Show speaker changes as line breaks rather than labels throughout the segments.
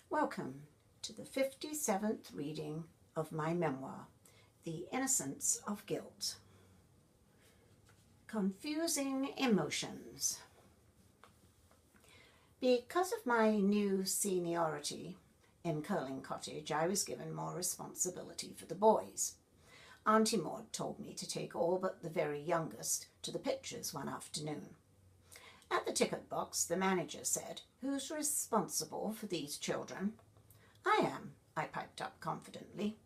Welcome to the 57th reading of my memoir, The Innocence of Guilt. Confusing Emotions. Because of my new seniority in Curling Cottage, I was given more responsibility for the boys. Auntie Maud told me to take all but the very youngest to the pictures one afternoon. At the ticket box, the manager said, "Who's responsible for these children?" "I am," I piped up confidently.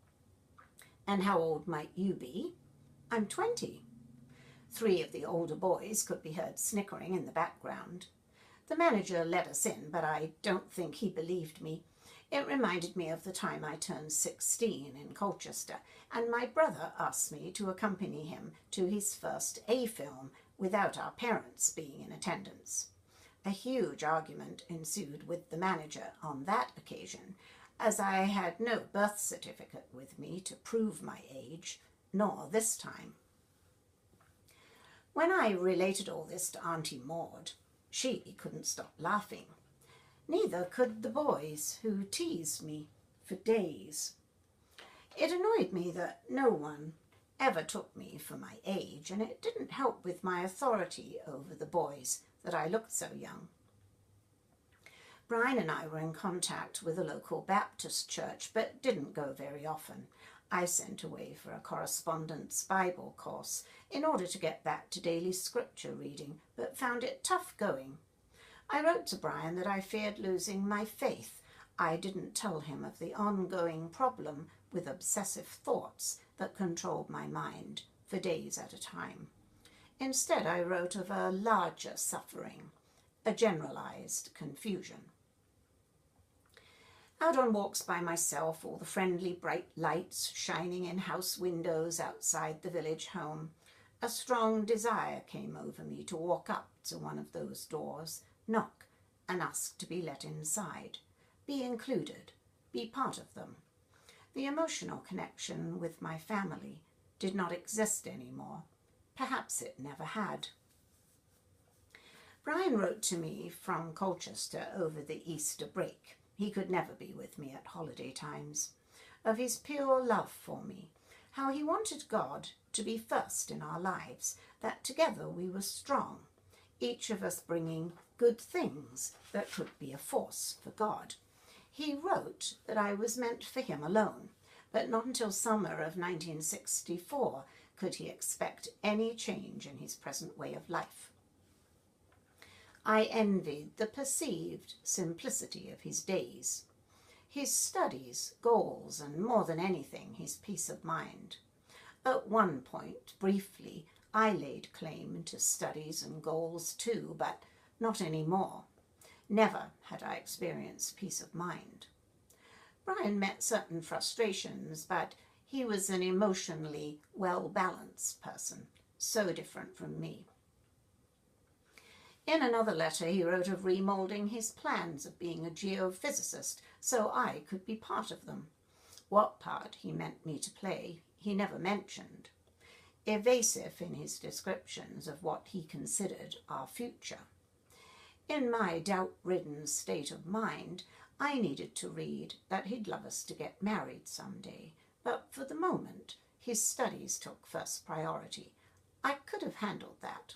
"And how old might you be?" "I'm 20. 3 of the older boys could be heard snickering in the background. The manager let us in, but I don't think he believed me. It reminded me of the time I turned 16 in Colchester, and my brother asked me to accompany him to his first A film without our parents being in attendance. A huge argument ensued with the manager on that occasion, as I had no birth certificate with me to prove my age, nor this time. When I related all this to Auntie Maud, she couldn't stop laughing. Neither could the boys, who teased me for days. It annoyed me that no one ever took me for my age, and it didn't help with my authority over the boys that I looked so young. Brian and I were in contact with a local Baptist church, but didn't go very often. I sent away for a correspondence Bible course in order to get back to daily scripture reading, but found it tough going. I wrote to Brian that I feared losing my faith. I didn't tell him of the ongoing problem with obsessive thoughts that controlled my mind for days at a time. Instead, I wrote of a larger suffering, a generalized confusion. Out on walks by myself, all the friendly bright lights shining in house windows outside the village home, a strong desire came over me to walk up to one of those doors, knock, and ask to be let inside, be included, be part of them. The emotional connection with my family did not exist anymore. Perhaps it never had. Brian wrote to me from Colchester over the Easter break. He could never be with me at holiday times. Of his pure love for me, how he wanted God to be first in our lives, that together we were strong, each of us bringing good things that could be a force for God. He wrote that I was meant for him alone, but not until summer of 1964 could he expect any change in his present way of life. I envied the perceived simplicity of his days, his studies, goals, and more than anything, his peace of mind. At one point, briefly, I laid claim to studies and goals too, but not anymore. Never had I experienced peace of mind. Brian met certain frustrations, but he was an emotionally well-balanced person, so different from me. In another letter, he wrote of remolding his plans of being a geophysicist so I could be part of them. What part he meant me to play, he never mentioned. Evasive in his descriptions of what he considered our future. In my doubt-ridden state of mind, I needed to read that he'd love us to get married someday, but for the moment, his studies took first priority. I could have handled that.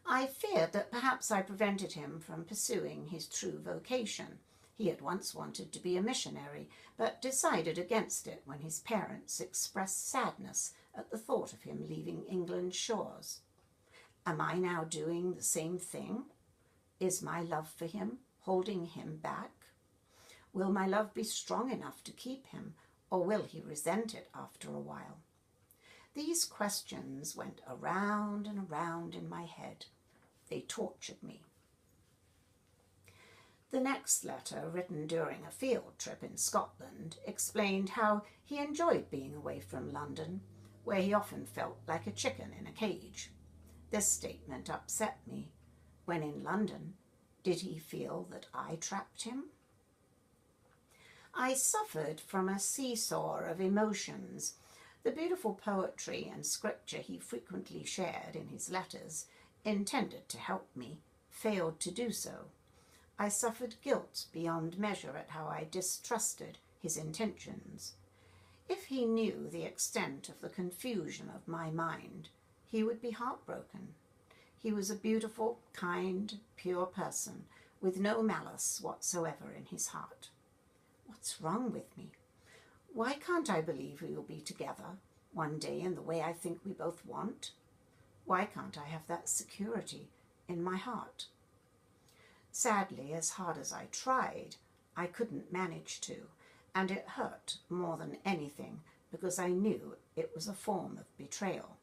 I feared that perhaps I prevented him from pursuing his true vocation. He had once wanted to be a missionary, but decided against it when his parents expressed sadness at the thought of him leaving England's shores. Am I now doing the same thing? Is my love for him holding him back? Will my love be strong enough to keep him, or will he resent it after a while? These questions went around and around in my head. They tortured me. The next letter, written during a field trip in Scotland, explained how he enjoyed being away from London, where he often felt like a chicken in a cage. This statement upset me. When in London, did he feel that I trapped him? I suffered from a seesaw of emotions. The beautiful poetry and scripture he frequently shared in his letters, intended to help me, failed to do so. I suffered guilt beyond measure at how I distrusted his intentions. If he knew the extent of the confusion of my mind, he would be heartbroken. He was a beautiful, kind, pure person with no malice whatsoever in his heart. What's wrong with me? Why can't I believe we will be together one day in the way I think we both want? Why can't I have that security in my heart? Sadly, as hard as I tried, I couldn't manage to, and it hurt more than anything because I knew it was a form of betrayal.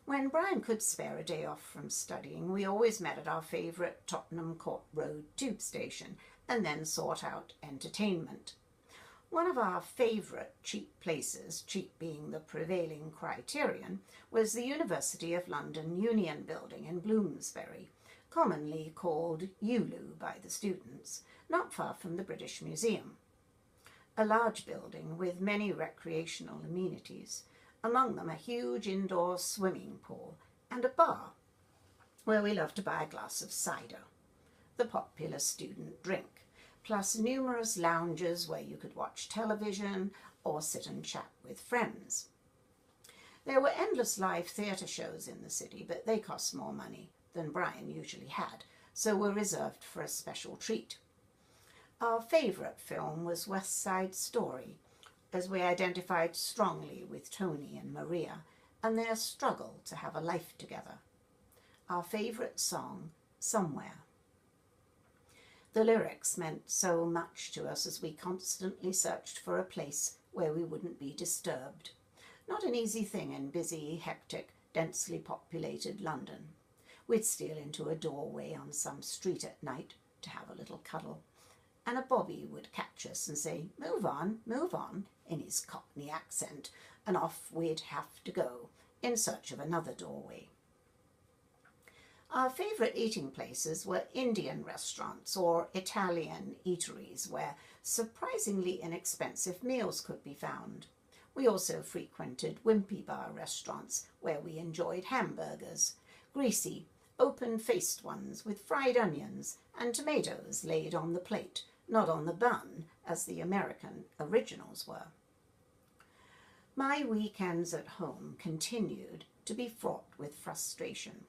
When Brian could spare a day off from studying, we always met at our favourite Tottenham Court Road tube station and then sought out entertainment. One of our favourite cheap places, cheap being the prevailing criterion, was the University of London Union Building in Bloomsbury, commonly called ULU by the students, not far from the British Museum. A large building with many recreational amenities, among them a huge indoor swimming pool and a bar, where we loved to buy a glass of cider, the popular student drink, plus numerous lounges where you could watch television or sit and chat with friends. There were endless live theatre shows in the city, but they cost more money than Brian usually had, so were reserved for a special treat. Our favourite film was West Side Story, as we identified strongly with Tony and Maria and their struggle to have a life together. Our favourite song, Somewhere. The lyrics meant so much to us as we constantly searched for a place where we wouldn't be disturbed. Not an easy thing in busy, hectic, densely populated London. We'd steal into a doorway on some street at night to have a little cuddle, and a bobby would catch us and say, move on, in his Cockney accent, and off we'd have to go in search of another doorway. Our favourite eating places were Indian restaurants or Italian eateries where surprisingly inexpensive meals could be found. We also frequented wimpy bar restaurants where we enjoyed hamburgers, greasy, open-faced ones with fried onions and tomatoes laid on the plate, not on the bun, as the American originals were. My weekends at home continued to be fraught with frustration.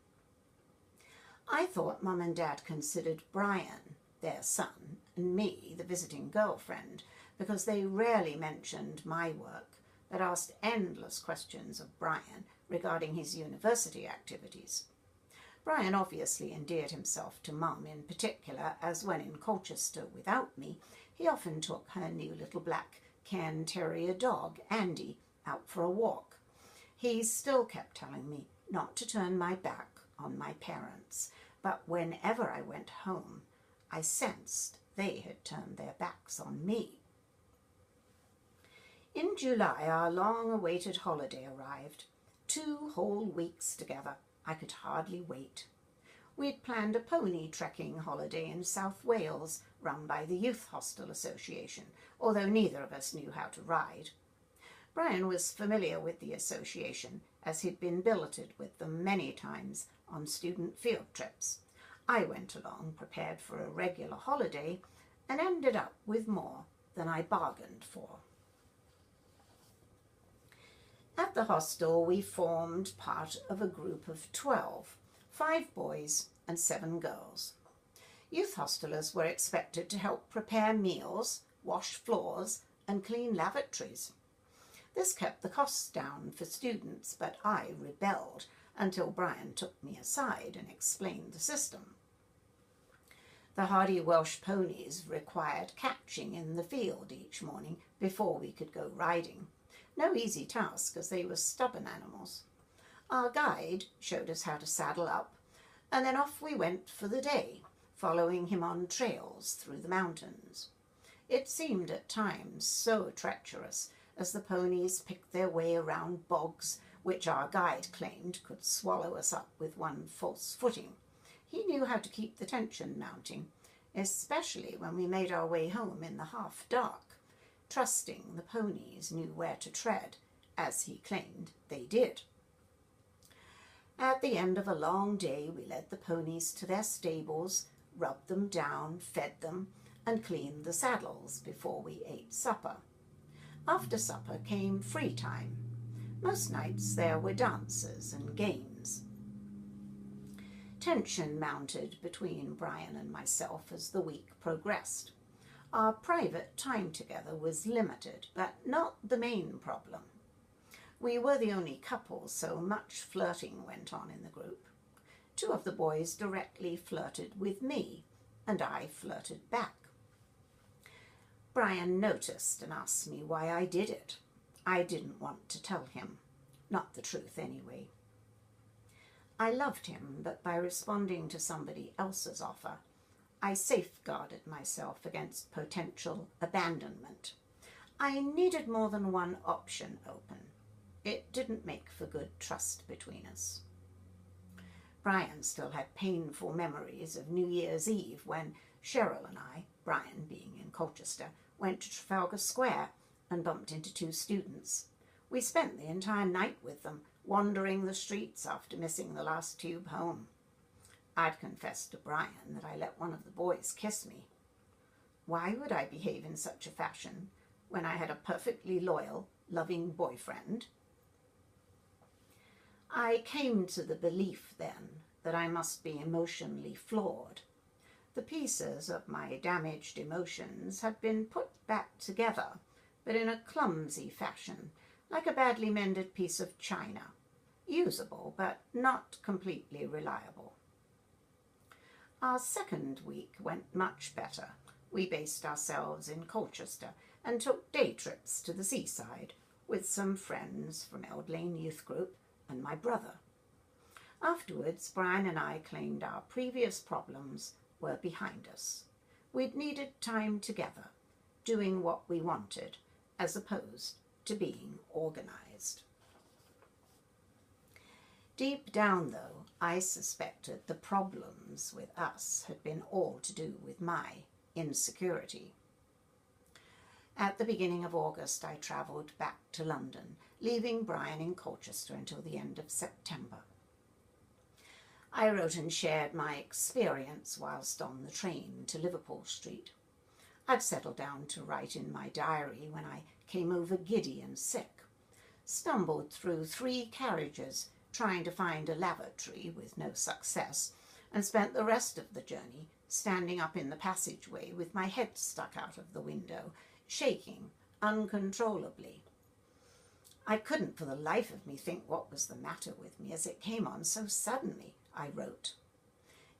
I thought Mum and Dad considered Brian, their son, and me, the visiting girlfriend, because they rarely mentioned my work, but asked endless questions of Brian regarding his university activities. Brian obviously endeared himself to Mum in particular, as when in Colchester without me, he often took her new little black Cairn Terrier dog, Andy, out for a walk. He still kept telling me not to turn my back on my parents, but whenever I went home, I sensed they had turned their backs on me. In July, our long-awaited holiday arrived. 2 whole weeks together. I could hardly wait. We'd planned a pony trekking holiday in South Wales, run by the Youth Hostel Association, although neither of us knew how to ride. Brian was familiar with the association, as he'd been billeted with them many times on student field trips. I went along prepared for a regular holiday and ended up with more than I bargained for. At the hostel, we formed part of a group of 12, 5 boys and 7 girls. Youth hostelers were expected to help prepare meals, wash floors, and clean lavatories. This kept the costs down for students, but I rebelled until Brian took me aside and explained the system. The hardy Welsh ponies required catching in the field each morning before we could go riding. No easy task, as they were stubborn animals. Our guide showed us how to saddle up, and then off we went for the day, following him on trails through the mountains. It seemed at times so treacherous, as the ponies picked their way around bogs, which our guide claimed could swallow us up with one false footing. He knew how to keep the tension mounting, especially when we made our way home in the half-dark, trusting the ponies knew where to tread, as he claimed they did. At the end of a long day, we led the ponies to their stables, rubbed them down, fed them, and cleaned the saddles before we ate supper. After supper came free time. Most nights there were dances and games. Tension mounted between Brian and myself as the week progressed. Our private time together was limited, but not the main problem. We were the only couple, so much flirting went on in the group. Two of the boys directly flirted with me, and I flirted back. Brian noticed and asked me why I did it. I didn't want to tell him. Not the truth, anyway. I loved him, but by responding to somebody else's offer, I safeguarded myself against potential abandonment. I needed more than one option open. It didn't make for good trust between us. Brian still had painful memories of New Year's Eve when Cheryl and I, Brian being in Colchester, went to Trafalgar Square and bumped into two students. We spent the entire night with them, wandering the streets after missing the last tube home. I'd confessed to Brian that I let one of the boys kiss me. Why would I behave in such a fashion when I had a perfectly loyal, loving boyfriend? I came to the belief then that I must be emotionally flawed. The pieces of my damaged emotions had been put back together, but in a clumsy fashion, like a badly mended piece of china, usable but not completely reliable. Our second week went much better. We based ourselves in Colchester and took day trips to the seaside with some friends from Eld Lane Youth Group and my brother. Afterwards, Brian and I claimed our previous problems were behind us. We'd needed time together, doing what we wanted, as opposed to being organized. Deep down, though, I suspected the problems with us had been all to do with my insecurity. At the beginning of August, I travelled back to London, leaving Brian in Colchester until the end of September. I wrote and shared my experience whilst on the train to Liverpool Street. I'd settled down to write in my diary when I came over giddy and sick, stumbled through 3 carriages trying to find a lavatory with no success, and spent the rest of the journey standing up in the passageway with my head stuck out of the window, shaking uncontrollably. I couldn't for the life of me think what was the matter with me as it came on so suddenly, I wrote.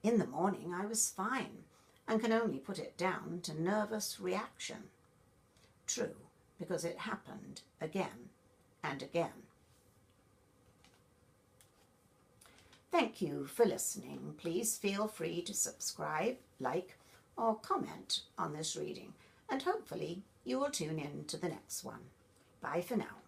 In the morning I was fine and can only put it down to nervous reaction. True, because it happened again and again. Thank you for listening. Please feel free to subscribe, like, or comment on this reading, and hopefully you will tune in to the next one. Bye for now.